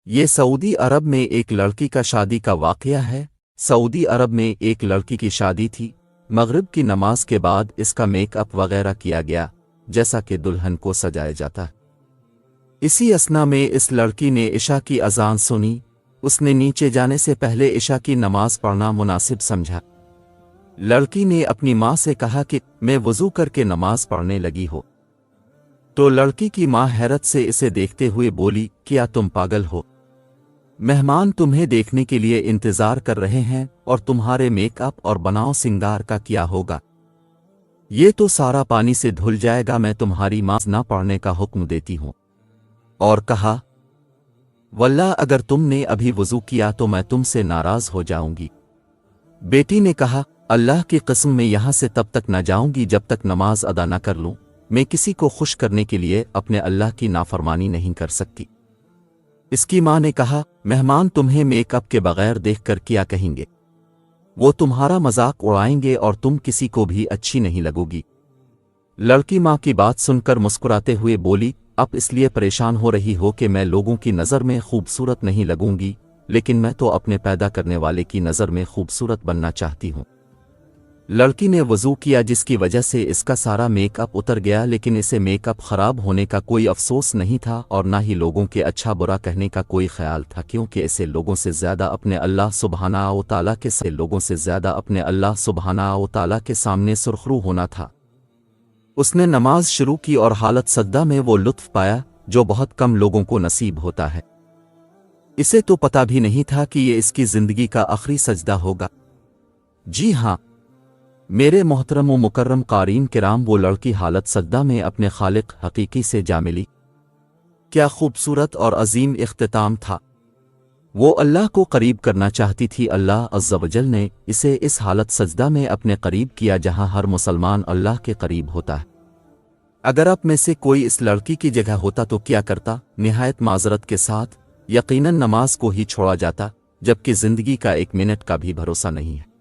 یہ سعودی عرب میں ایک لڑکی کا شادی کا واقعہ ہے۔ سعودی عرب میں ایک لڑکی کی شادی تھی۔ مغرب کی نماز کے بعد اس کا میک اپ وغیرہ کیا گیا جیسا کہ دلہن کو سجایا جاتا ہے۔ اسی اثنا میں اس لڑکی نے عشاء کی اذان سنی۔ اس نے نیچے جانے سے پہلے عشاء کی نماز پڑھنا مناسب سمجھا۔ لڑکی نے اپنی ماں سے کہا کہ میں وضو کر کے نماز پڑھنے لگی ہو، تو لڑکی کی ماں حیرت سے اسے دیکھتے ہوئے بولی، کیا تم پاگل ہو؟ مہمان تمہیں دیکھنے کے لیے انتظار کر رہے ہیں، اور تمہارے میک اپ اور بناؤ سنگار کا کیا ہوگا؟ یہ تو سارا پانی سے دھل جائے گا۔ میں تمہاری نماز نہ پڑھنے کا حکم دیتی ہوں۔ اور کہا، واللہ اگر تم نے ابھی وضو کیا تو میں تم سے ناراض ہو جاؤں گی۔ بیٹی نے کہا، اللہ کی قسم میں یہاں سے تب تک نہ جاؤں گی جب تک نماز ادا نہ کر لوں۔ میں کسی کو خوش کرنے کے لیے اپنے اللہ کی نافرمانی نہیں کر سکتی۔ اس کی ماں نے کہا، مہمان تمہیں میک اپ کے بغیر دیکھ کر کیا کہیں گے؟ وہ تمہارا مذاق اڑائیں گے اور تم کسی کو بھی اچھی نہیں لگو گی۔ لڑکی ماں کی بات سن کر مسکراتے ہوئے بولی، اب اس لیے پریشان ہو رہی ہو کہ میں لوگوں کی نظر میں خوبصورت نہیں لگوں گی، لیکن میں تو اپنے پیدا کرنے والے کی نظر میں خوبصورت بننا چاہتی ہوں۔ لڑکی نے وضو کیا جس کی وجہ سے اس کا سارا میک اپ اتر گیا، لیکن اسے میک اپ خراب ہونے کا کوئی افسوس نہیں تھا اور نہ ہی لوگوں کے اچھا برا کہنے کا کوئی خیال تھا، کیونکہ اسے لوگوں سے زیادہ اپنے اللہ سبحانہ و تعالیٰ کے سامنے سرخرو ہونا تھا۔ اس نے نماز شروع کی اور حالت سجدہ میں وہ لطف پایا جو بہت کم لوگوں کو نصیب ہوتا ہے۔ اسے تو پتہ بھی نہیں تھا کہ یہ اس کی زندگی کا آخری سجدہ ہوگا۔ جی ہاں میرے محترم و مکرم قارئین کرام، وہ لڑکی حالت سجدہ میں اپنے خالق حقیقی سے جا ملی۔ کیا خوبصورت اور عظیم اختتام تھا! وہ اللہ کو قریب کرنا چاہتی تھی۔ اللہ عز و جل نے اسے اس حالت سجدہ میں اپنے قریب کیا جہاں ہر مسلمان اللہ کے قریب ہوتا ہے۔ اگر آپ میں سے کوئی اس لڑکی کی جگہ ہوتا تو کیا کرتا؟ نہایت معذرت کے ساتھ یقیناً نماز کو ہی چھوڑا جاتا، جبکہ زندگی کا ایک منٹ کا بھی بھروسہ نہیں ہے۔